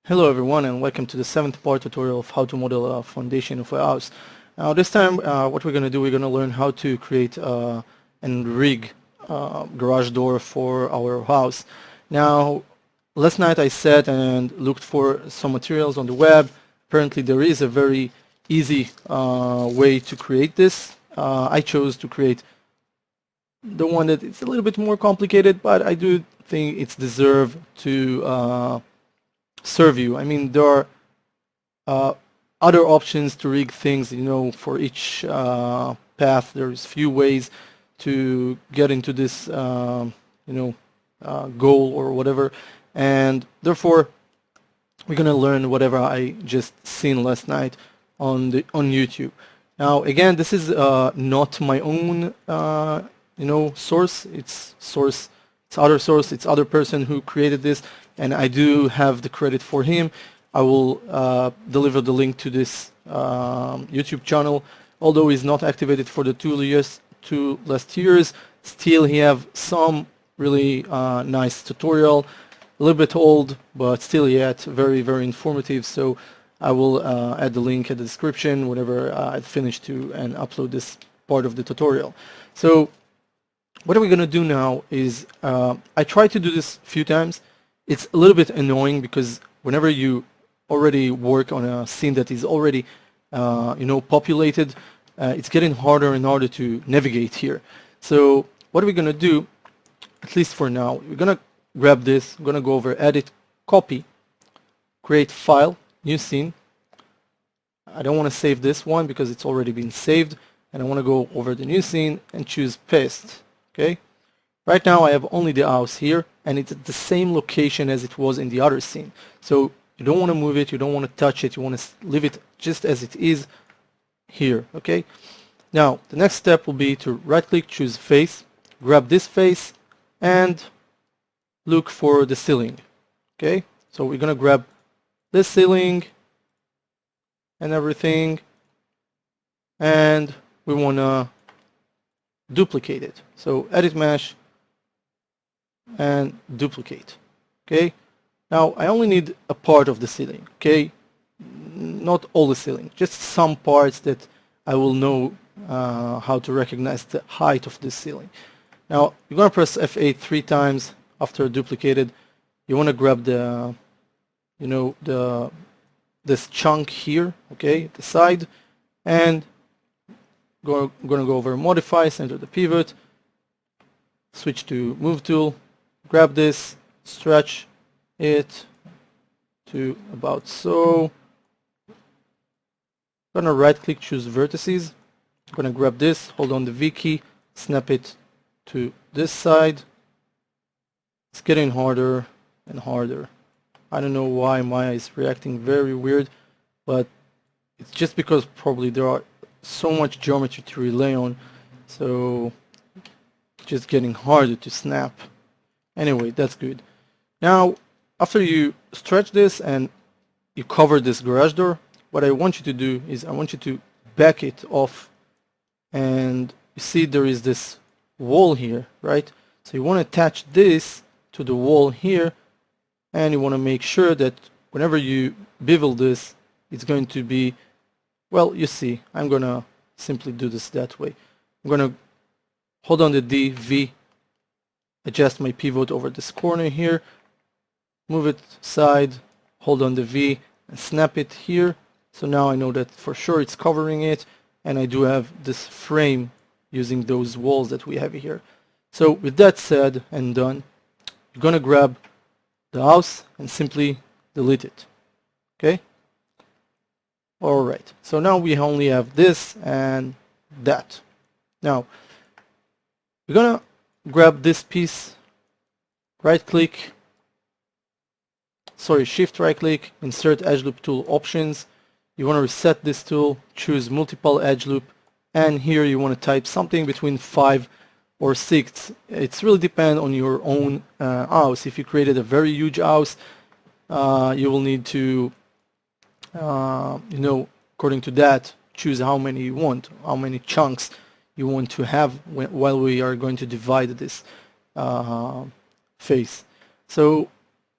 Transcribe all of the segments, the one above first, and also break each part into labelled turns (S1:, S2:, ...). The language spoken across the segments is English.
S1: Hello everyone and welcome to the 7th part tutorial of how to model a foundation of a house. Now this time what we're going to do, we're going to learn how to create and rig garage door for our house. Now last night I sat and looked for some materials on the web. Apparently there is a very easy way to create this. I chose to create the one that is a little bit more complicated, but I do think it's deserved to serve you. I mean, there are other options to rig things, for each path. There's few ways to get into this, goal or whatever. And therefore, we're going to learn whatever I just seen last night on YouTube. Now, again, this is not my own, source. It's other source. It's other person who created this, and I do have the credit for him. I will deliver the link to this YouTube channel. Although he's not activated for the 2 last years, still he have some really nice tutorial. A little bit old, but still yet very, very informative. So I will add the link in the description whenever I finish and upload this part of the tutorial. So what are we going to do now is, I tried to do this a few times. It's a little bit annoying because whenever you already work on a scene that is already, populated, it's getting harder and harder to navigate here. So what are we going to do, at least for now? We're going to grab this, I'm going to go over Edit, Copy, Create File, New Scene. I don't want to save this one because it's already been saved, and I want to go over the new scene and choose Paste. Okay. Right now I have only the house here, and it's at the same location as it was in the other scene. So you don't want to move it, you don't want to touch it, you want to leave it just as it is here. Okay. Now the next step will be to right click, choose face, grab this face and look for the ceiling. Okay. So we're going to grab this ceiling and everything, and we want to duplicate it. So edit mesh and duplicate. Okay. Now I only need a part of the ceiling. Okay. Not all the ceiling, just some parts that I will know how to recognize the height of this ceiling. Now you're going to press F8 3 times after duplicated. You want to grab the, this chunk here, okay, the side, and going to go over Modify, center the pivot, switch to Move Tool, grab this, stretch it to about so. I'm going to right click, choose Vertices. I'm going to grab this, hold on the V key, snap it to this side. It's getting harder and harder. I don't know why Maya is reacting very weird, but it's just because probably there are so much geometry to rely on, so just getting harder to snap. Anyway, that's good. Now after you stretch this and you cover this garage door, what I want you to do is I want you to back it off, and you see there is this wall here, right? So you want to attach this to the wall here, and you want to make sure that whenever you bevel this, it's going to be, well, you see, I'm going to simply do this that way. I'm going to hold on the D, V, adjust my pivot over this corner here, move it side, hold on the V, and snap it here. So now I know that for sure it's covering it, and I do have this frame using those walls that we have here. So with that said and done, you're going to grab the house and simply delete it. Okay? Alright, so now we only have this and that. Now, we're gonna grab this piece, right click, shift right click, insert edge loop tool options. You want to reset this tool, choose multiple edge loop, and here you want to type something between 5 or 6. It's really depend on your own house. If you created a very huge house, you will need to according to that, choose how many you want, how many chunks you want to have while we are going to divide this face. So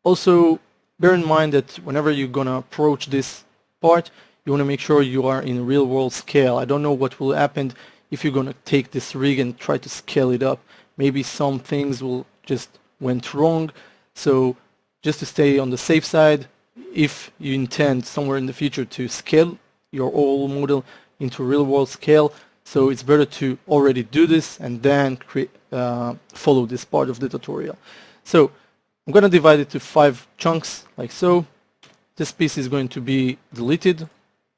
S1: also bear in mind that whenever you're gonna approach this part, you want to make sure you are in real world scale. I don't know what will happen if you're gonna take this rig and try to scale it up. Maybe some things will just went wrong. So just to stay on the safe side, if you intend somewhere in the future to scale your whole model into real world scale, so it's better to already do this and then follow this part of the tutorial. So I'm going to divide it to 5 chunks like so. This piece is going to be deleted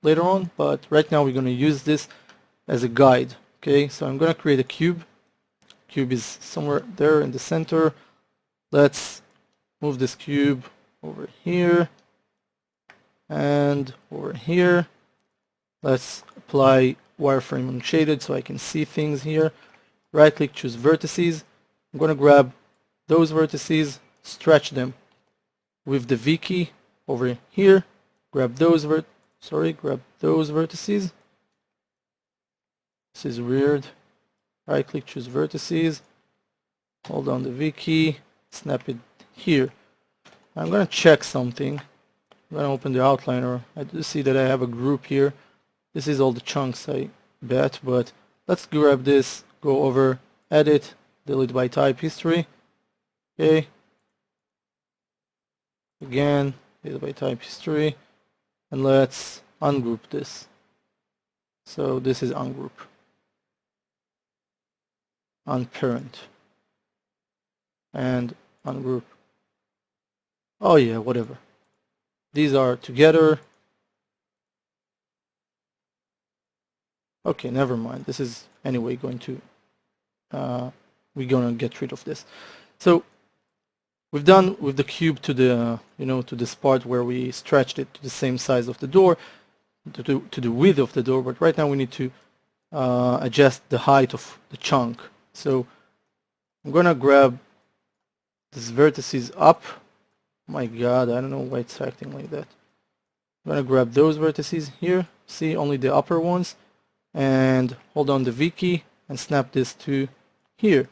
S1: later on, but right now we're going to use this as a guide. Okay, so I'm going to create a cube. Cube is somewhere there in the center. Let's move this cube over here and over here. Let's apply wireframe unshaded so I can see things here. Right click, choose vertices. I'm going to grab those vertices, stretch them with the V key over here. Grab those vertices. This is weird. Right click, choose vertices. Hold down the V key, snap it here. I'm going to check something. I'm going to open the outliner. I do see that I have a group here. This is all the chunks, I bet, but let's grab this, go over, edit, delete by type history. Okay. Again, delete by type history. And let's ungroup this. So this is ungroup. Unparent. And ungroup. Oh yeah, whatever. These are together. Okay, never mind. This is anyway going to, we're gonna get rid of this. So we've done with the cube to the, to this part where we stretched it to the same size of the door, to the width of the door. But right now we need to adjust the height of the chunk. So I'm gonna grab these vertices up. Oh my God, I don't know why it's acting like that. I'm gonna grab those vertices here. See, only the upper ones. And hold on the V key and snap this to here.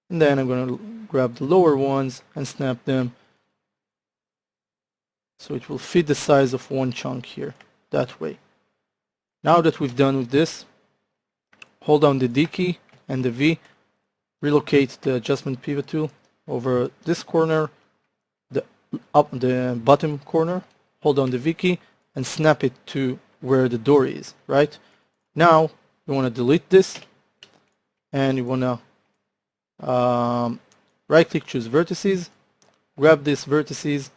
S1: And then I'm going to grab the lower ones and snap them so it will fit the size of one chunk here, that way. Now that we've done with this, hold down the D key and the V, relocate the adjustment pivot tool over this corner, the bottom corner, hold down the V key and snap it to where the door is, right? Now you want to delete this and you want to right click, choose vertices, grab these vertices,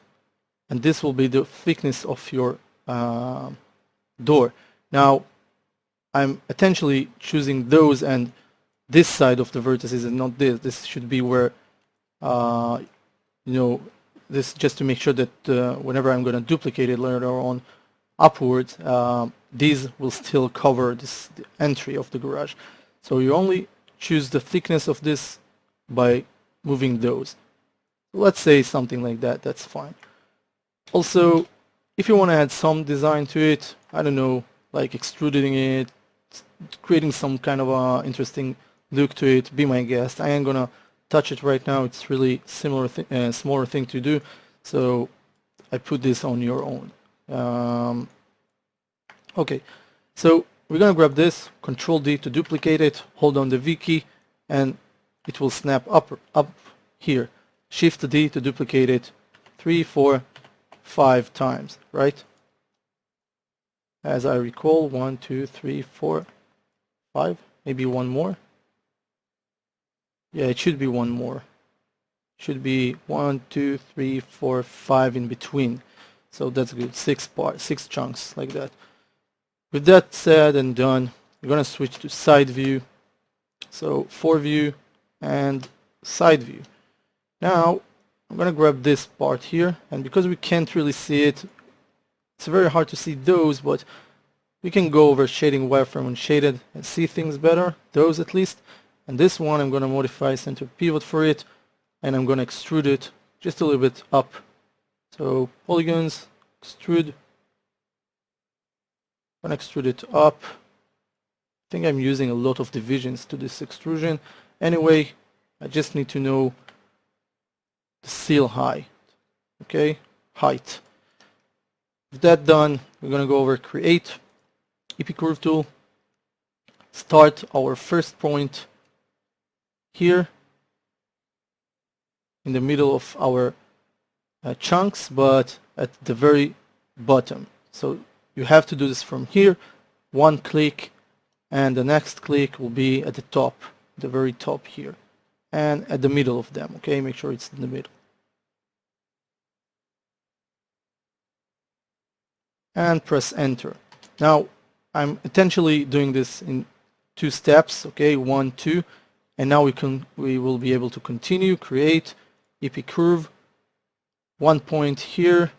S1: and this will be the thickness of your door. Now I'm intentionally choosing those and this side of the vertices and not this. This should be where this, just to make sure that whenever I'm going to duplicate it later on upwards, these will still cover the entry of the garage. So you only choose the thickness of this by moving those. Let's say something like that, that's fine. Also, if you want to add some design to it, I don't know, like extruding it, creating some kind of a interesting look to it, be my guest. I ain't gonna touch it right now, it's really smaller thing to do, so I put this on your own. Okay, so we're gonna grab this, Control D to duplicate it, hold on the V key, and it will snap up here. Shift D to duplicate it 3, 4, 5 times, right? As I recall, 1, 2, 3, 4, 5, maybe one more. Yeah, it should be one more. Should be 1, 2, 3, 4, 5 in between. So that's good. 6 chunks like that. With that said and done, we're gonna switch to side view. So fore view and side view. Now I'm gonna grab this part here, and because we can't really see it, it's very hard to see those, but we can go over shading wireframe unshaded and see things better, those at least. And this one I'm gonna modify center pivot for it, and I'm gonna extrude it just a little bit up. So polygons, extrude. I'm gonna extrude it up. I think I'm using a lot of divisions to this extrusion. Anyway, I just need to know the seal height. okay, height. With that done, we're going to go over create, EP curve tool, start our first point here in the middle of our chunks, but at the very bottom. So you have to do this from here, one click, and the next click will be at the top, the very top here, and at the middle of them, okay? Make sure it's in the middle. And press enter. Now I'm intentionally doing this in 2 steps, okay, 1, 2, and now we will be able to continue, create, EP curve, 1 point here,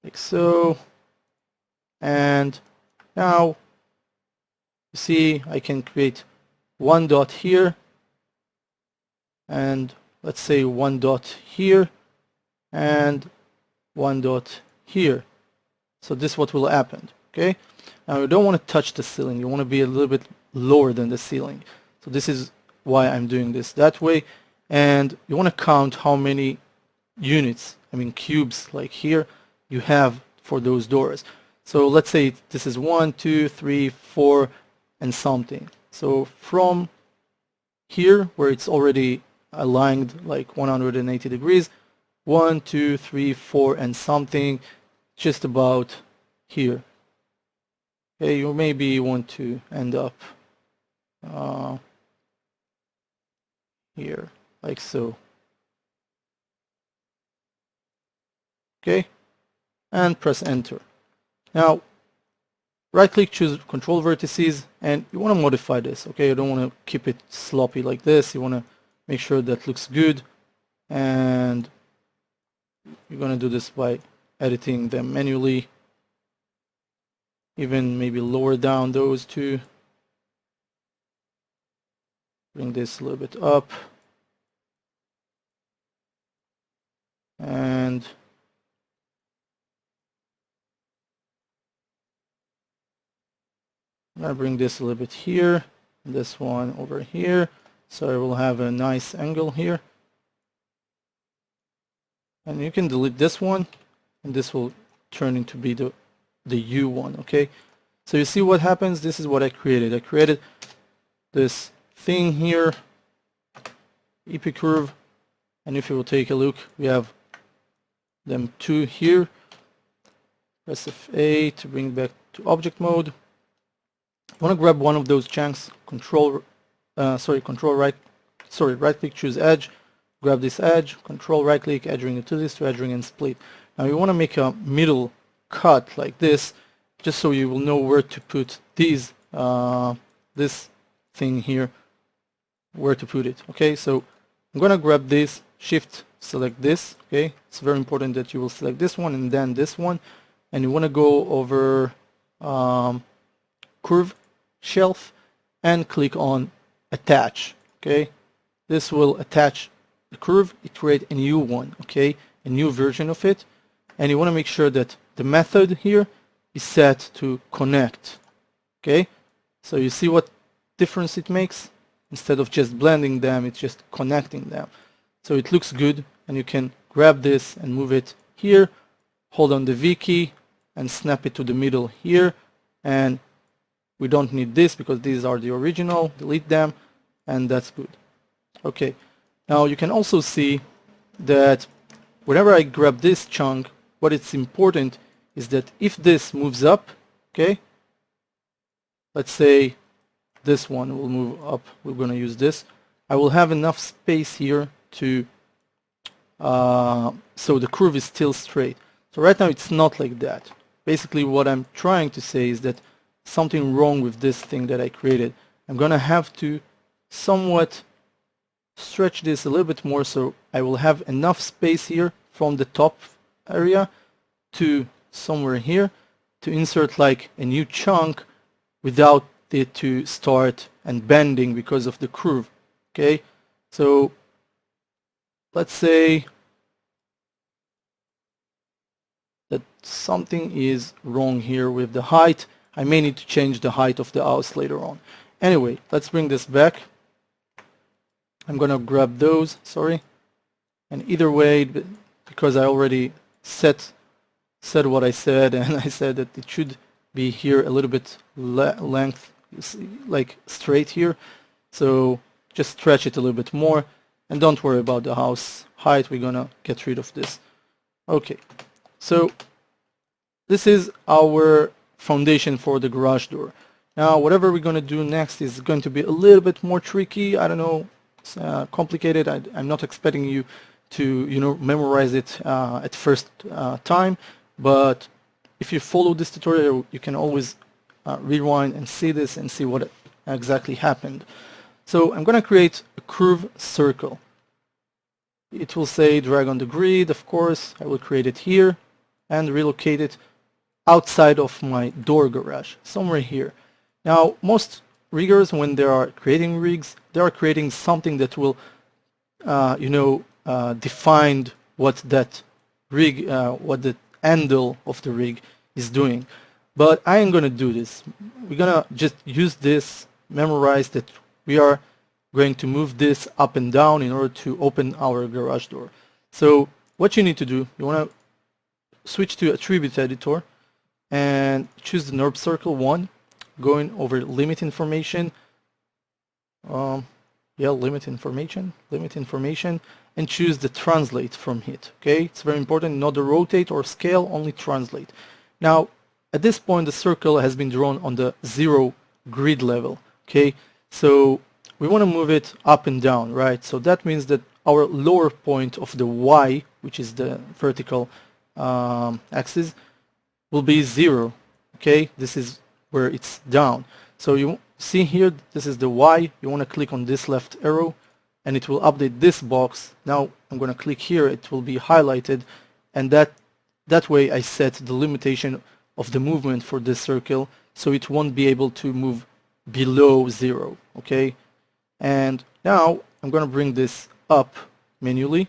S1: like so, and now you see I can create 1 dot here, and let's say 1 dot here, and 1 dot here. So this is what will happen, okay? Now you don't want to touch the ceiling, you want to be a little bit lower than the ceiling. So this is why I'm doing this that way, and you want to count how many units, I mean cubes like here, you have for those doors. So let's say this is 1, 2, 3, 4 and something. So from here where it's already aligned like 180 degrees, 1, 2, 3, 4 and something, just about here. Okay, you maybe want to end up here, like so. Okay, and press enter. Now right click, choose control vertices, and you want to modify this, okay? You don't want to keep it sloppy like this. You want to make sure that looks good, and you're going to do this by editing them manually, even maybe lower down those two, bring this a little bit up, and I'm going to bring this a little bit here, this one over here, so I will have a nice angle here. And you can delete this one, and this will turn into be the U one, okay? So you see what happens? This is what I created. I created this thing here, EP curve, and if you will take a look, we have them 2 here. Press F8 to bring back to object mode. I want to grab one of those chunks, right click, choose edge, grab this edge, control right click, edge ring to this, to edge ring and split. Now you want to make a middle cut like this, just so you will know where to put these, this thing here, where to put it, okay? So I'm going to grab this, shift, select this, okay? It's very important that you will select this one and then this one, and you want to go over curve shelf and click on attach, okay? This will attach the curve, it create a new one, okay? A new version of it, and you want to make sure that the method here is set to connect, okay? So you see what difference it makes? Instead of just blending them, it's just connecting them. So it looks good, and you can grab this and move it here, hold on the V key and snap it to the middle here, and we don't need this because these are the original, delete them, and that's good. Okay, now you can also see that whenever I grab this chunk, what it's important is that if this moves up, okay, let's say this one will move up, we're going to use this, I will have enough space here to so the curve is still straight. So right now it's not like that. Basically what I'm trying to say is that something wrong with this thing that I created. I'm going to have to somewhat stretch this a little bit more, so I will have enough space here from the top area to somewhere here to insert like a new chunk without it to start and bending because of the curve. Okay, so let's say that something is wrong here with the height. I may need to change the height of the house later on. Anyway, let's bring this back. I'm gonna grab those, sorry. And either way, because I already said what I said, and I said that it should be here a little bit length, like straight here. So just stretch it a little bit more, and don't worry about the house height. We're gonna get rid of this. Okay, so this is our foundation for the garage door. Now, whatever we're gonna do next is going to be a little bit more tricky. I don't know, it's complicated. I'm not expecting you to, memorize it at first time, but if you follow this tutorial, you can always rewind and see this and see what exactly happened. So I'm going to create a curve circle. It will say drag on the grid, of course. I will create it here and relocate it outside of my door garage, somewhere here. Now, most riggers, when they are creating rigs, they are creating something that will, define what that rig, what the handle of the rig is doing. But I ain't gonna do this. We're gonna just use this, memorize that we are going to move this up and down in order to open our garage door. So what you need to do, you wanna switch to attribute editor and choose the NURB circle 1, going over limit information. Limit information, and choose the translate from it. Okay, it's very important, not the rotate or scale, only translate. Now, at this point, the circle has been drawn on the 0 grid level. Okay, so we want to move it up and down, right? So that means that our lower point of the Y, which is the vertical axis, will be 0. Okay, this is where it's down. So you see here, this is the Y. You want to click on this left arrow and it will update this box. Now I'm going to click here, it will be highlighted, and that way I set the limitation of the movement for this circle, so it won't be able to move below 0. Okay, and now I'm going to bring this up manually.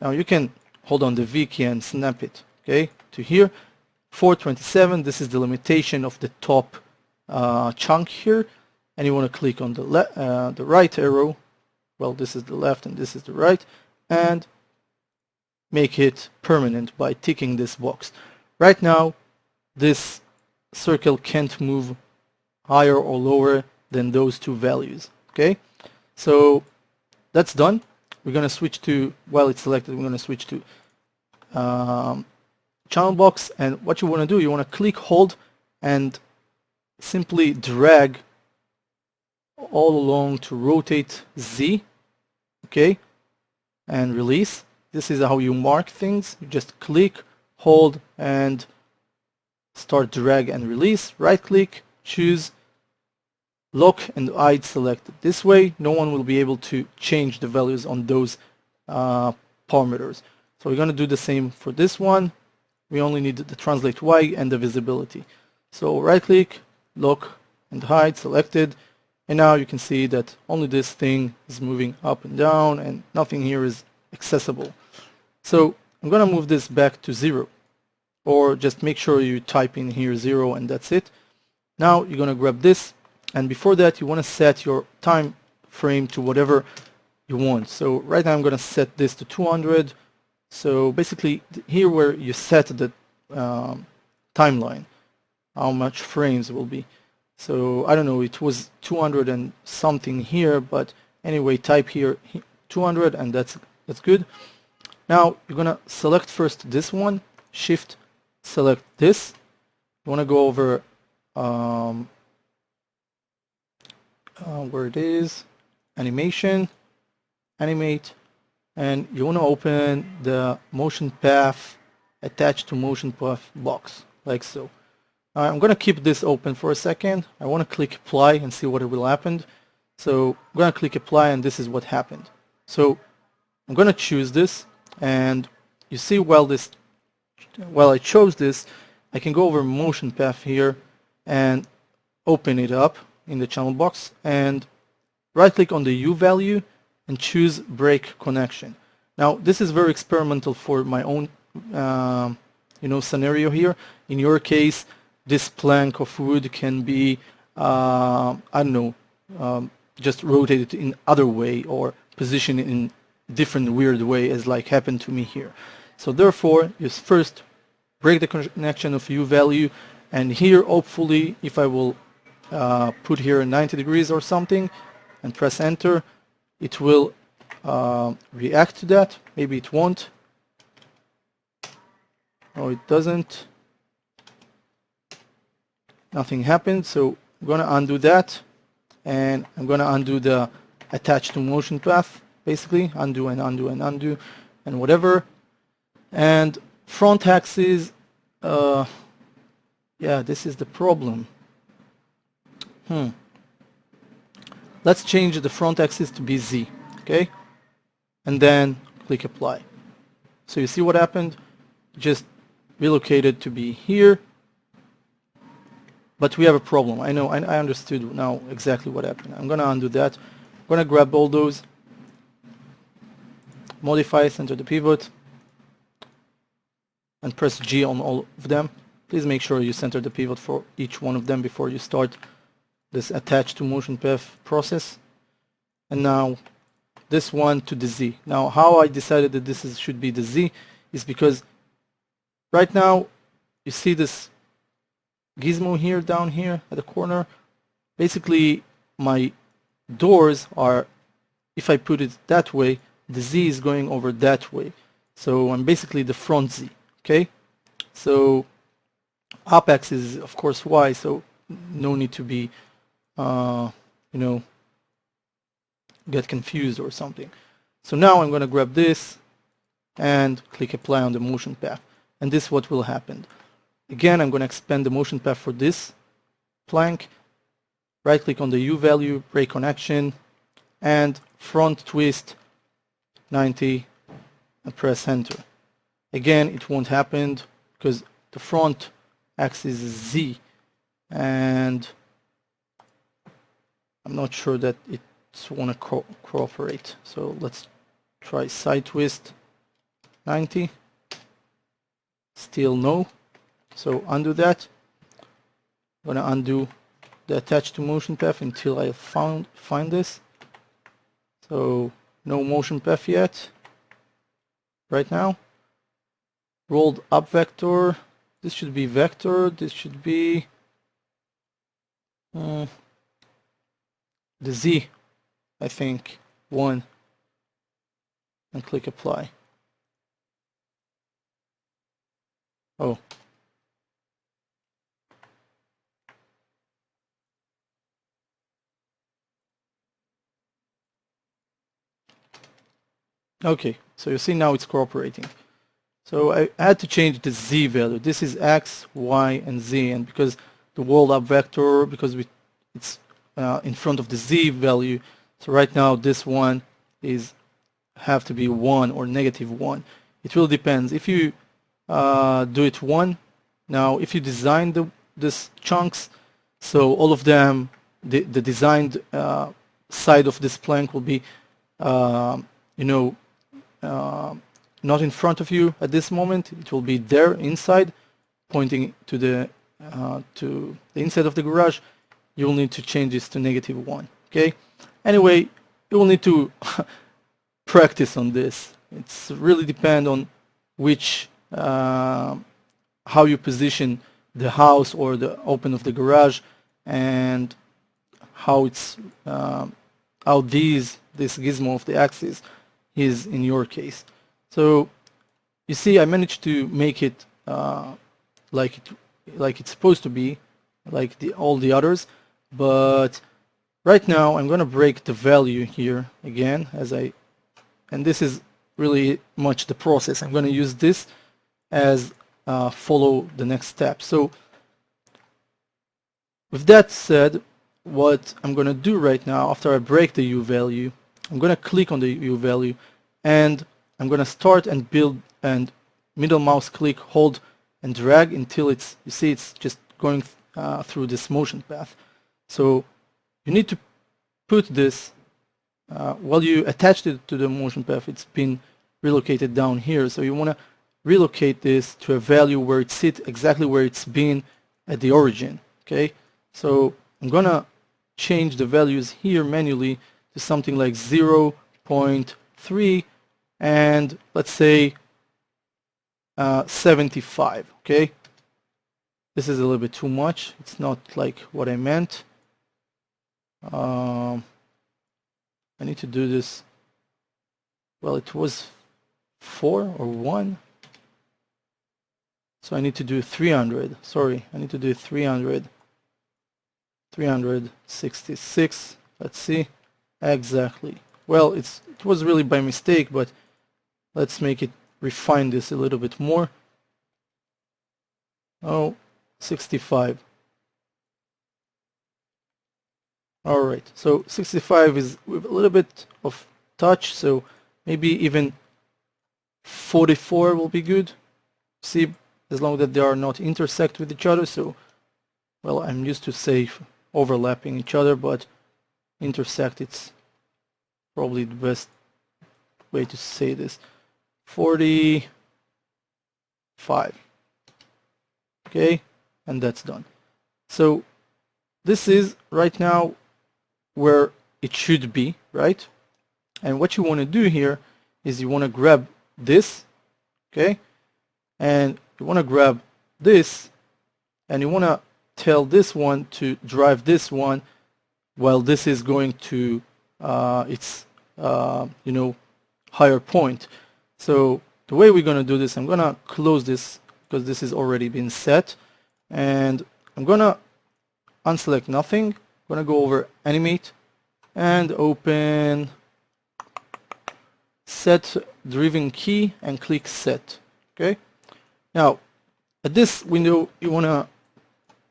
S1: Now you can hold on the V key and snap it, okay, to here. 427, this is the limitation of the top chunk here, and you want to click on the right arrow. Well, this is the left and this is the right, and make it permanent by ticking this box. Right now, this circle can't move higher or lower than those two values. Okay, so that's done. We're going to switch to, while it's selected, we're going to switch to channel box, and what you want to do, you want to click, hold, and simply drag all along to rotate Z, okay, and release. This is how you mark things. You just click, hold, and start drag and release. Right click, choose lock and hide selected. This way no one will be able to change the values on those parameters. So we're going to do the same for this one. We only need the translate Y and the visibility. So right click, lock and hide selected, and now you can see that only this thing is moving up and down and nothing here is accessible. So I'm going to move this back to 0, or just make sure you type in here 0 and that's it. Now you're going to grab this, and before that you want to set your time frame to whatever you want. So right now I'm going to set this to 200. So basically here where you set the timeline, how much frames will be. So I don't know, it was 200 and something here, but anyway, type here 200 and that's good. Now you're gonna select first this one, shift select this. You want to go over where it is, animation, animate, and you want to open the motion path attached to motion path box, like so. I'm going to keep this open for a second. I want to click apply and see what will happen. So I'm going to click apply, and this is what happened. So I'm going to choose this, and you see while I chose this, I can go over motion path here and open it up in the channel box and right click on the U value and choose break connection. Now this is very experimental for my own scenario here. In your case, this plank of wood can be I don't know, just rotated in other way or positioned in different weird way as like happened to me here. So therefore, you first break the connection of U value, and here hopefully if I will put here 90 degrees or something and press enter, it will react to that. Maybe it won't. No, it doesn't. Nothing happened, so I'm gonna undo that, and I'm gonna undo the attach to motion path, basically undo and undo and undo and whatever. And front axis, yeah, this is the problem. Let's change the front axis to be Z, okay? And then click apply. So you see what happened? Just relocated to be here. But we have a problem. I know, I understood now exactly what happened. I'm gonna undo that. I'm gonna grab all those, modify, center the pivot, and press G on all of them. Please make sure you center the pivot for each one of them before you start this attach to motion path process. And now this one to the Z. Now how I decided that this should be the Z is because right now you see this gizmo here, down here at the corner. Basically my doors are, if I put it that way, the Z is going over that way. So I'm basically the front Z, okay? So up axis is of course Y, so no need to be, you know, get confused or something. So now I'm going to grab this and click apply on the motion path. And this is what will happen. Again, I'm going to expand the motion path for this plank, right click on the U value, break connection, and front twist 90 and press enter. Again, it won't happen because the front axis is Z, and I'm not sure that it's want to cooperate. So let's try side twist 90. Still no. So undo that. I'm gonna undo the attach to motion path until I find this. So no motion path yet. Right now. Rolled up vector. This should be vector. This should be the Z, I think, 1. And click apply. Oh. Okay, so you see now it's cooperating. So I had to change the Z value. This is X, Y, and Z, and because the world up vector, because it's in front of the Z value, so right now this one have to be 1 or -1. It will depends. If you do it 1, now if you design this chunks, so all of them, the designed side of this plank will be, you know, not in front of you at this moment. It will be there inside, pointing to the inside of the garage. You will need to change this to -1. Okay. Anyway, you will need to practice on this. It's really depend on which how you position the house or the open of the garage, and how it's how this gizmo of the axis is in your case. So you see, I managed to make it like it's supposed to be, like all the others. But right now I'm gonna break the value here again, and this is really much the process. I'm gonna use this as follow the next step. So with that said, what I'm gonna do right now, after I break the U value, I'm gonna click on the U value, and I'm gonna start and build, and middle mouse click, hold and drag until it's, you see, it's just going through this motion path. So you need to put this while you attached it to the motion path, it's been relocated down here. So you want to relocate this to a value where it sits exactly where it's been at the origin. Okay, so I'm gonna change the values here manually to something like 0.3 and let's say 75. Okay, this is a little bit too much. It's not like what I meant. I need to do this. Well, it was 4 or 1. So I need to do 300. Sorry, I need to do 300. 366. Let's see. Exactly. Well, it was really by mistake, but let's make it refine this a little bit more. Oh, 65. Alright, so 65 is with a little bit of touch, so maybe even 44 will be good. See, as long as they are not intersect with each other. So, well, I'm used to say overlapping each other, but intersect, it's probably the best way to say this. 45. Okay, and that's done. So this is right now where it should be, right? And what you want to do here is you want to grab this, okay, and you want to grab this, and you want to tell this one to drive this one while this is going to its you know, higher point. So the way we're going to do this, I'm going to close this because this is already been set, and I'm going to unselect nothing. I'm going to go over animate and open set driven key and click set. Okay, now at this window you want to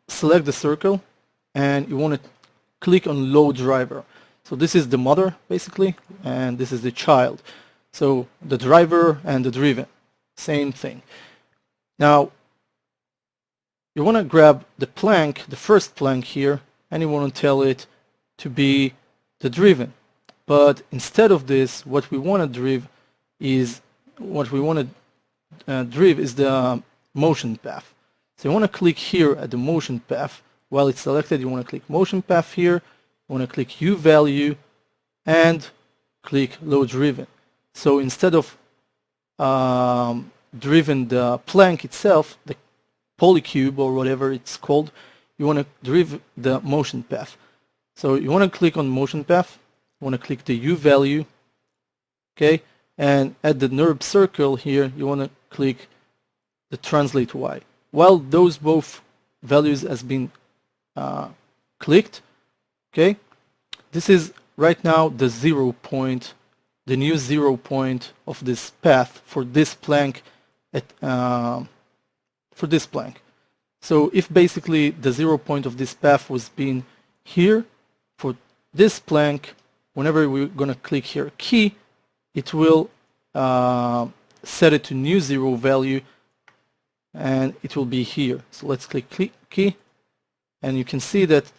S1: select the circle and you want to click on load driver. So this is the mother basically, and this is the child. So the driver and the driven, same thing. Now you want to grab the plank, the first plank here, and you want to tell it to be the driven. But instead of this, what we want to drive is the motion path. So you want to click here at the motion path. While it's selected, you want to click motion path here. You want to click U value and click load driven. So instead of driven the plank itself, the polycube or whatever it's called, you want to drive the motion path. So you want to click on motion path. You want to click the U value, okay, and at the NURB circle here, you want to click the translate Y. While those both values has been clicked, okay, this is right now the 0 point, the new 0 point of this path for this plank for this plank. So if basically the 0 point of this path was being here for this plank, whenever we're going to click here key, it will set it to new 0 value, and it will be here. So let's click key, and you can see that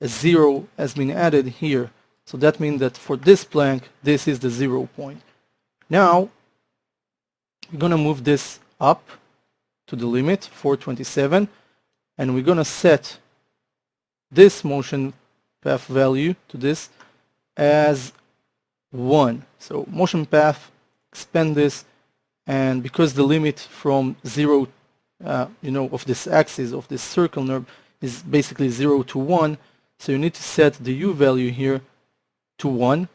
S1: a 0 has been added here. So that means that for this plank, this is the 0 point. Now we're going to move this up to the limit 427, and we're going to set this motion path value to this as 1. So motion path, expand this, and because the limit from 0 you know, of this axis of this circle NURB is basically 0 to 1, so you need to set the U value here to 1.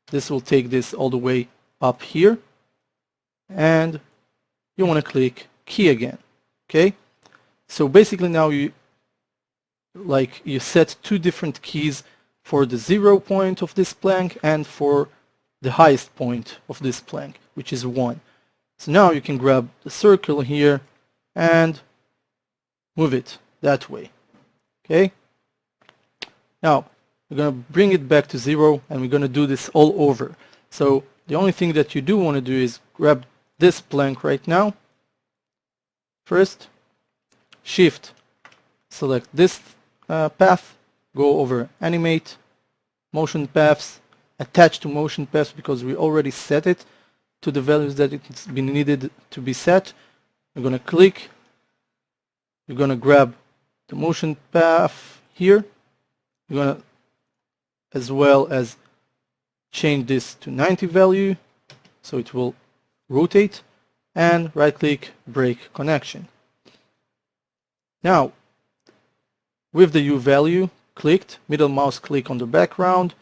S1: This will take this all the way up here, and you want to click key again. Okay, so basically now you set two different keys for the 0 point of this plank and for the highest point of this plank, which is 1. So now you can grab the circle here and move it that way. Okay, now we're going to bring it back to 0, and we're going to do this all over. So the only thing that you do want to do is grab this plank right now. First, shift, select this path, go over animate, motion paths, attach to motion paths because we already set it to the values that it's been needed to be set. You're going to click, you're going to grab the motion path here, you're going to as well as change this to 90 value, so it will rotate, and right click, break connection. Now, with the U value clicked, middle mouse click on the background,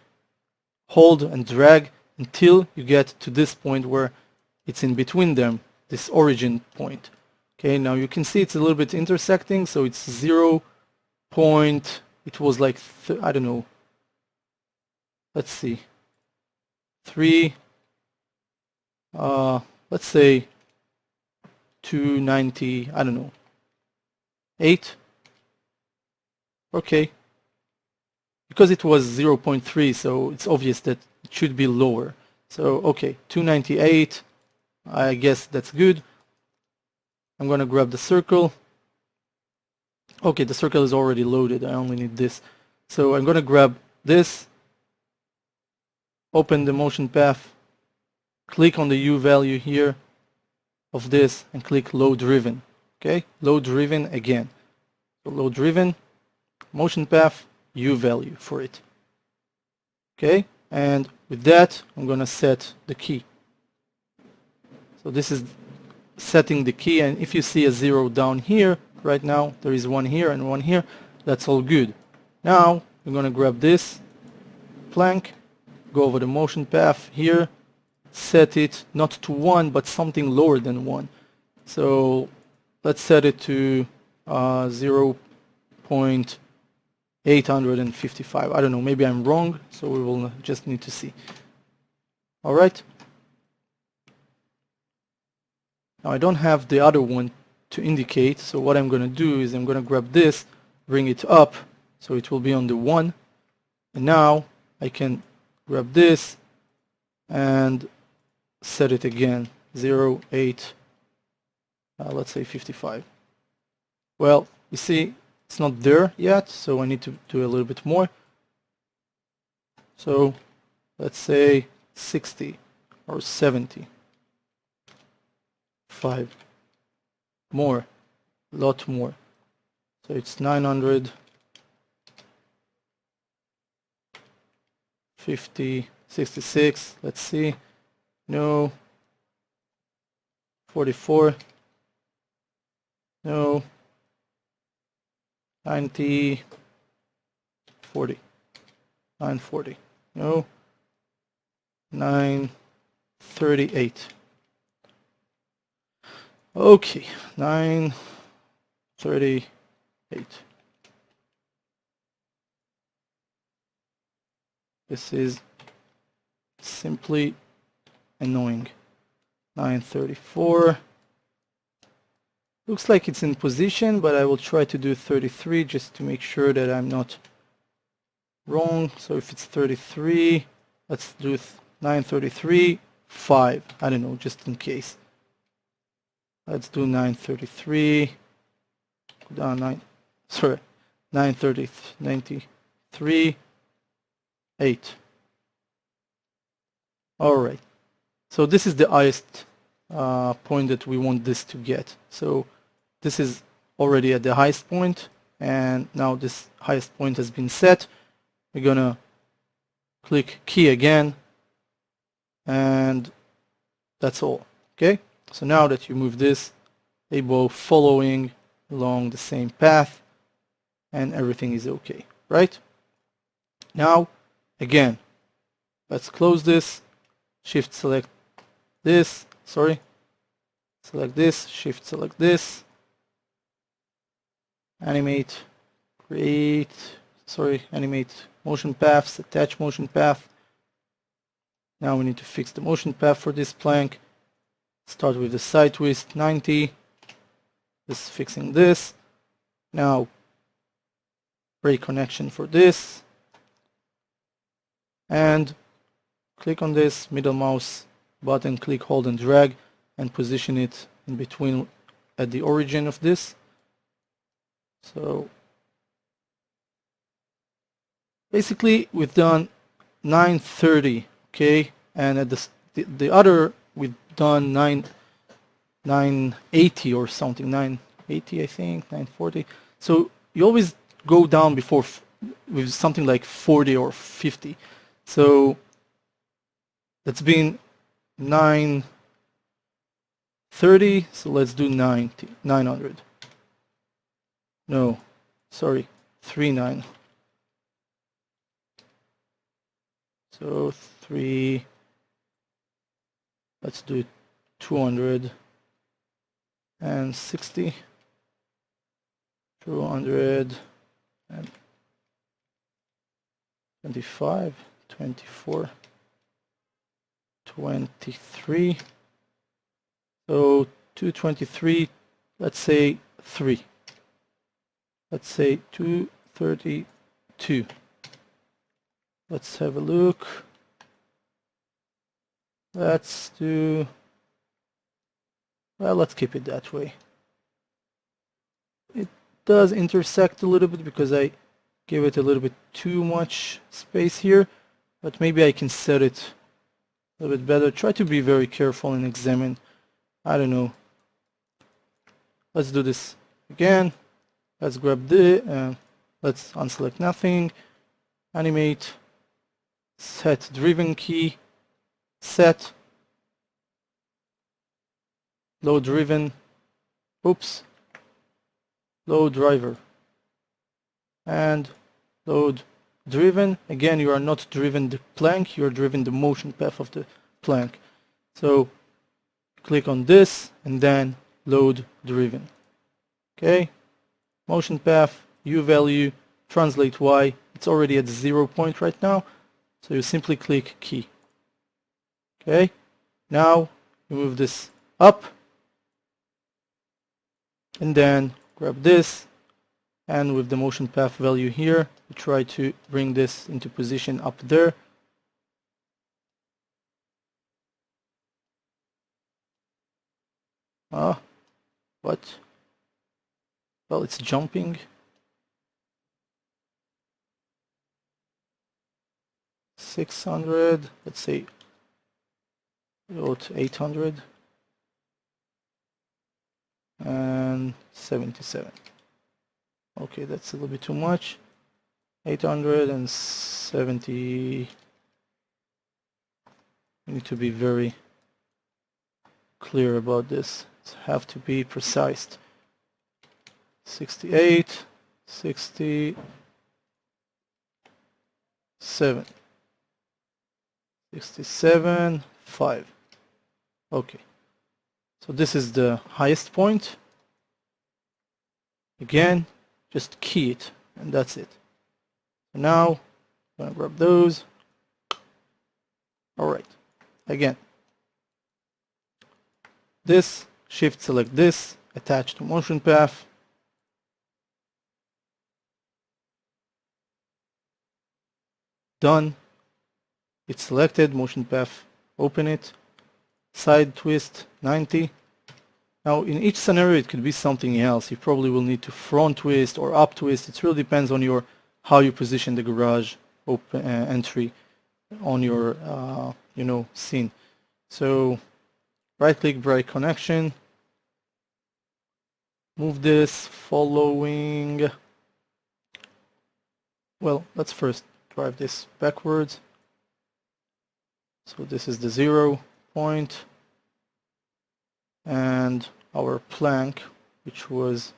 S1: hold and drag until you get to this point where it's in between them, this origin point. Okay, now you can see it's a little bit intersecting, so it's 0 point, it was like, I don't know, let's see, 3, let's say 290, I don't know, 8, okay, because it was 0.3, so it's obvious that it should be lower. So okay, 298, I guess that's good. I'm gonna grab the circle. Okay, the circle is already loaded, I only need this. So I'm gonna grab this, open the motion path, click on the U value here of this, and click load driven. Okay, load driven again. So load driven, motion path, U value for it. Okay, and with that, I'm gonna set the key. So this is setting the key, and if you see a 0 down here, right now, there is one here and one here, that's all good. Now, I'm gonna grab this plank, go over the motion path here, set it not to 1, but something lower than 1. So let's set it to 0.855. I don't know, maybe I'm wrong, so we will just need to see. All right. Now I don't have the other one to indicate, so what I'm going to do is I'm going to grab this, bring it up, so it will be on the 1. And now I can grab this and set it again, 0.8, let's say 55. Well, you see, it's not there yet, so I need to do a little bit more. So let's say 60 or 70. 5 more, a lot more. So it's 950, 66, let's see. No. 44. No. 90. 40. 940. No. 938. Okay, 938. This is simply annoying. 934. Looks like it's in position, but I will try to do 33 just to make sure that I'm not wrong. So if it's 33, let's do 933, 5. I don't know, just in case. Let's do 933. Down 930, 93, 8. All right. So this is the highest point that we want this to get. So this is already at the highest point, and now this highest point has been set. We're gonna click key again, and that's all. Okay. So now that you move this, they both following along the same path, and everything is okay, right? Now, again, let's close this, shift select this, select this, shift select this, animate, animate motion paths, attach motion path. Now we need to fix the motion path for this plank. Start with the side twist, 90. Just fixing this. Now, break connection for this. And click on this middle mouse button, click, hold, and drag, and position it in between at the origin of this. So, basically, we've done 930, okay? And at the other, we've done 980 or something, 980 I think, 940. So you always go down before with something like 40 or 50. So that's been 930, so let's do 900. No, sorry, 39. So 3, let's do 260, 225, 24, 23. So 223, let's say 3. Let's say 232. Let's have a look. Let's do, well, let's keep it that way. It does intersect a little bit because I gave it a little bit too much space here, but maybe I can set it a little bit better. Try to be very careful and examine. I don't know. Let's do this again. Let's grab let's unselect nothing, animate, set driven key, set, load driven, oops, load driver, and load driven. Again, you are not driven the plank, you are driven the motion path of the plank. So click on this and then load driven. Okay, motion path, U value, translate Y. It's already at 0 point right now, so you simply click key. Okay, now you move this up and then grab this, and with the motion path value here, you try to bring this into position up there. What? Well, it's jumping. 600, let's say, go to 800 and 77. Okay, that's a little bit too much. 870. We need to be very clear about this. Have to be precise. 68, 67, 67, 5. Okay, so this is the highest point. Again, just key it, and that's it. So now, I'm gonna grab those. All right, again, this, shift select this, attach to motion path. Done. It's selected, motion path, open it, side twist 90. Now in each scenario it could be something else. You probably will need to front twist or up twist. It really depends on your how you position the garage open entry on your scene. So right click, break connection, move this following, well, let's first drive this backwards. So this is the 0 point, and our plank, which was,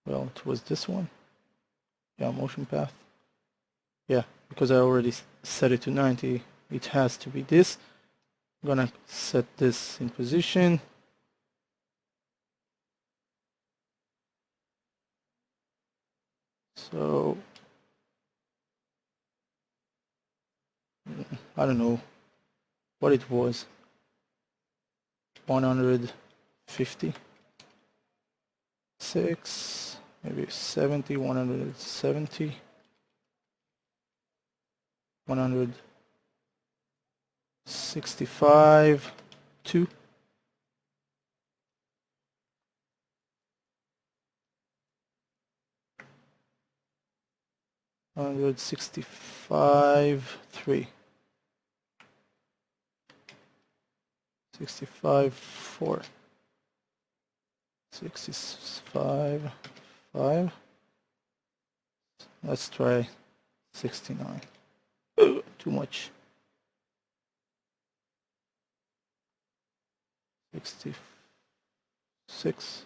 S1: well, it was this one. Yeah, motion path. Yeah, because I already set it to 90, it has to be this. I'm gonna set this in position. So I don't know what it was, 150, 6, maybe 70, 170, 165, 2. 165, 3. 65, 4. 65, 5. Let's try 69. Too much. 66.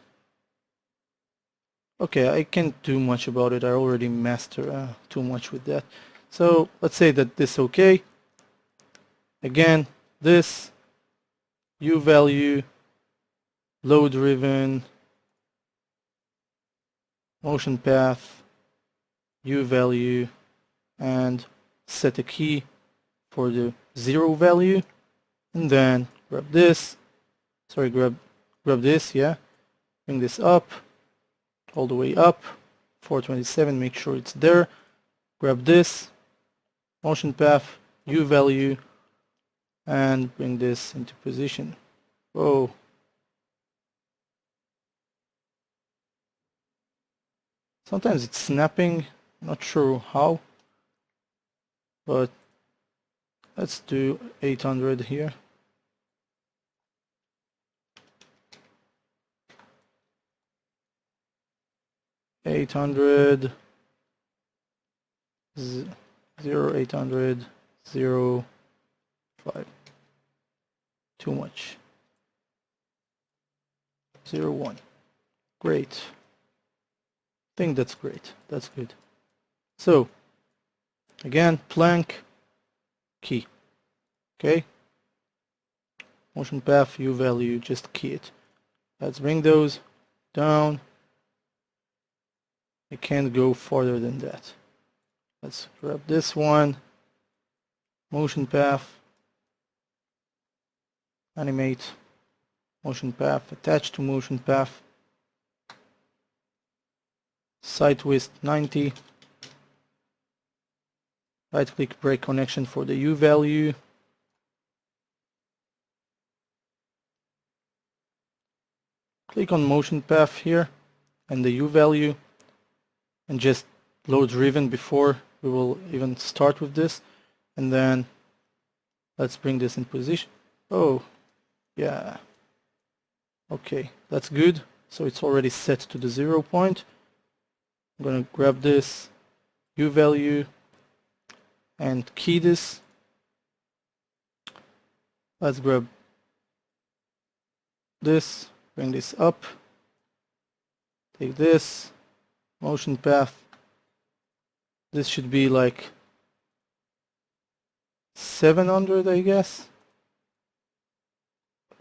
S1: Okay, I can't do much about it. I already master too much with that. So let's say that this is okay. Again, this U value, load driven, motion path, U value, and set a key for the 0 value, and then grab this. Sorry, grab this, yeah. Bring this up, all the way up, 427, make sure it's there. Grab this, motion path, U value, and bring this into position. Whoa. Sometimes it's snapping, not sure how, but let's do 800 here. Eight hundred 800 0 5. Too much. 0 1. Great. I think that's great. That's good. So again, plank, key. Okay. Motion path, U value, just key it. Let's bring those down. I can't go farther than that. Let's grab this one. Motion path. Animate. Motion path. Attach to motion path. Side twist 90. Right click, break connection for the U value. Click on motion path here and the U value, and just load driven before we will even start with this. And then let's bring this in position. Oh, yeah. Okay, that's good. So it's already set to the 0 point. I'm gonna grab this U value and key this. Let's grab this, bring this up, take this, motion path. This should be like 700, I guess.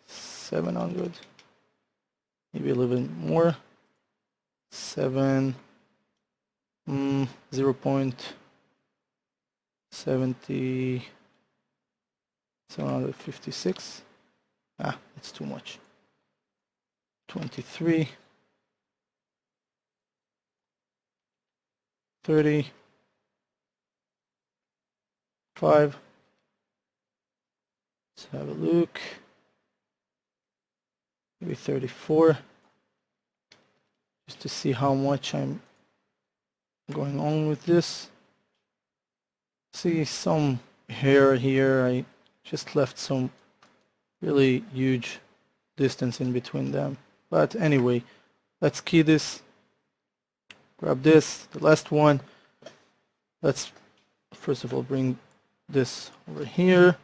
S1: 700, maybe a little bit more. 0.70, 756. It's too much. 23, 30, 5. Let's have a look. Maybe 34, just to see how much I'm going on with this. See some hair here. I just left some really huge distance in between them. But anyway, let's key this. Grab this, the last one. Let's first of all bring this over here,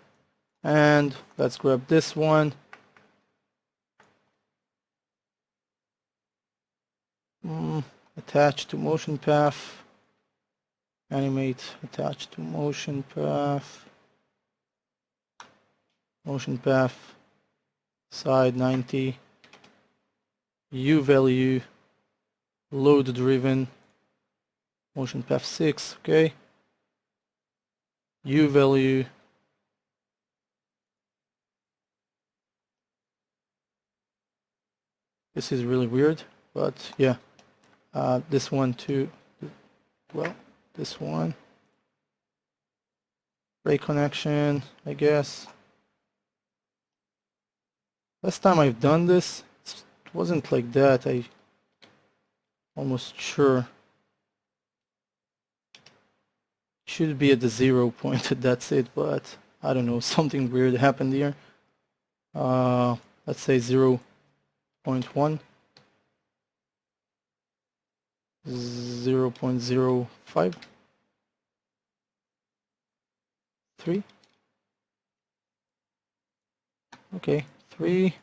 S1: and let's grab this one. Attach to motion path. Animate, attach to motion path. Motion path, side 90. U value, load driven. Motion path 6, okay. U value. This is really weird, but yeah. This one too. Well, this one. Break connection, I guess. Last time I've done this, it wasn't like that. I almost sure should be at the 0 point. That's it, but I don't know. Something weird happened here. Let's say 0.1. 0.05. 3. Okay, 3.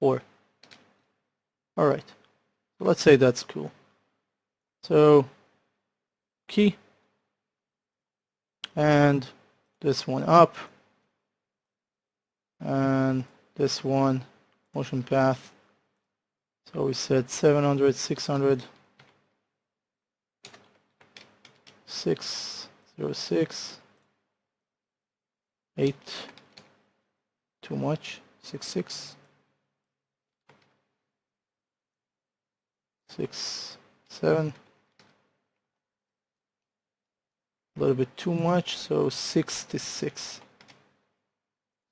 S1: 4. Alright, let's say that's cool. So key, and this one up, and this one motion path. So we said 700, 600, 606, 8, too much, 66, 6, 7, a little bit too much, so 66,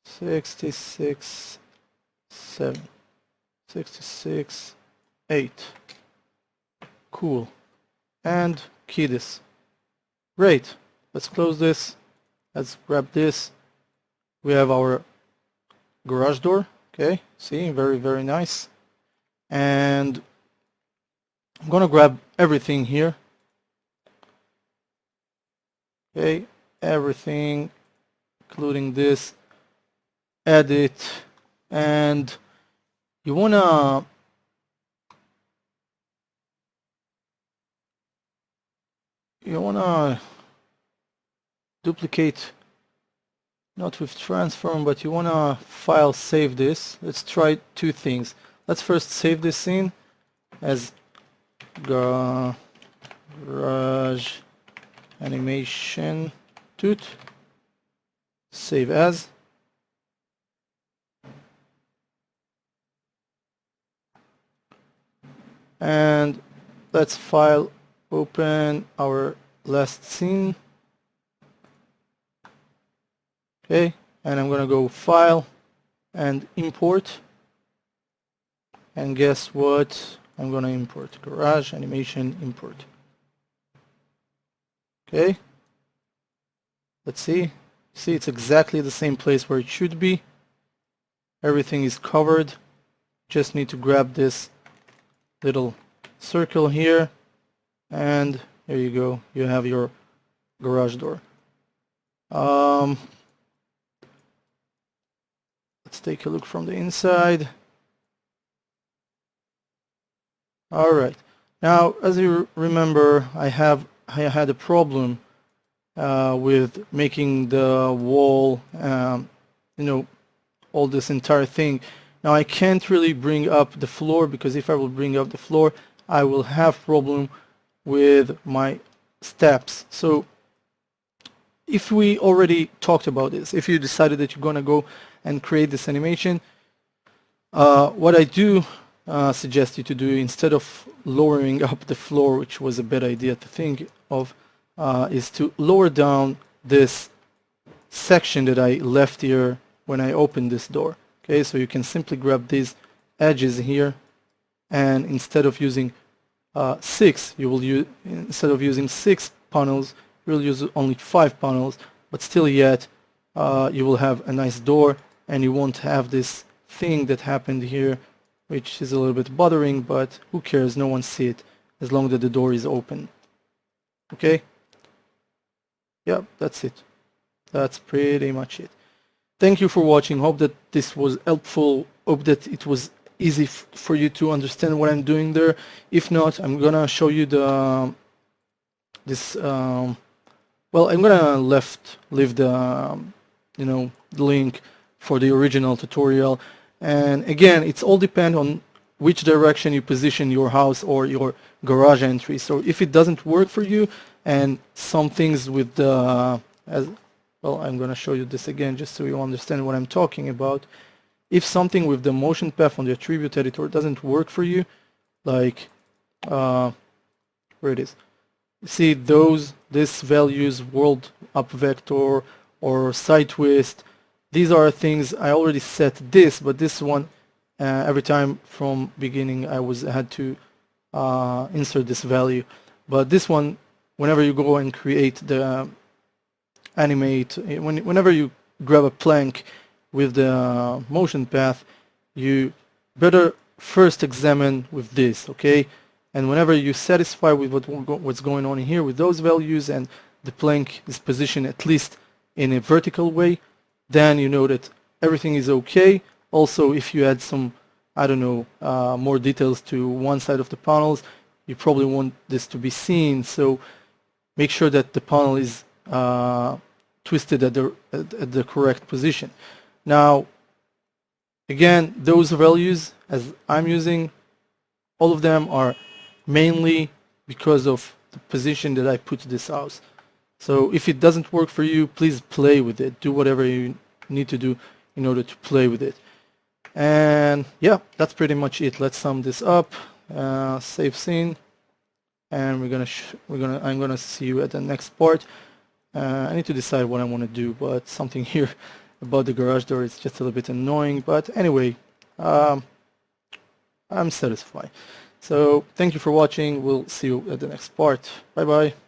S1: 66, 7, 66, 8. Cool. And key this. Great. Let's close this. Let's grab this. We have our garage door. Okay, see, very, very nice. And I'm gonna grab everything here. Okay, everything, including this, edit, and you wanna duplicate, not with transform, but you wanna file save this. Let's try two things. Let's first save this in as garage animation tought, save as, and let's file open our last scene. Okay, and I'm gonna go file and import, and guess what, I'm gonna import garage animation import. Okay, let's see, it's exactly the same place where it should be. Everything is covered, just need to grab this little circle here, and here you go, you have your garage door. Let's take a look from the inside. Alright, now as you remember, I had a problem with making the wall, all this entire thing. Now I can't really bring up the floor, because if I will bring up the floor, I will have problem with my steps. So if we already talked about this, if you decided that you're gonna go and create this animation, what I do suggest you to do, instead of lowering up the floor, which was a bad idea to think of, is to lower down this section that I left here when I opened this door. Okay, so you can simply grab these edges here, and instead of using 6, you will use, instead of using 6 panels, you will use only 5 panels, but still yet you will have a nice door, and you won't have this thing that happened here, which is a little bit bothering, but who cares, no one see it as long as the door is open. Okay, yeah, that's it. That's pretty much it. Thank you for watching. Hope that this was helpful. Hope that it was easy for you to understand what I'm doing there. If not, I'm gonna show you the well, I'm gonna leave the the link for the original tutorial. And again, it's all depend on which direction you position your house or your garage entry. So if it doesn't work for you, and some things with the well, I'm going to show you this again just so you understand what I'm talking about. If something with the motion path on the attribute editor doesn't work for you, like where it is, see this values, world up vector or side twist, these are things I already set this, but this one every time from beginning I had to insert this value. But this one, whenever you go and create the animate, whenever you grab a plank with the motion path, you better first examine with this, okay? And whenever you're satisfied with what's going on here with those values, and the plank is positioned at least in a vertical way, then you know that everything is okay. Also, if you add some I don't know, more details to one side of the panels, you probably want this to be seen. So make sure that the panel is twisted at the correct position. Now, again, those values, as I'm using, all of them are mainly because of the position that I put this house. So if it doesn't work for you, please play with it. Do whatever you need to do in order to play with it. And yeah, that's pretty much it. Let's sum this up. Save scene, and I'm gonna see you at the next part. I need to decide what I want to do, but something here about the garage door is just a little bit annoying. But anyway, I'm satisfied. So thank you for watching. We'll see you at the next part. Bye bye.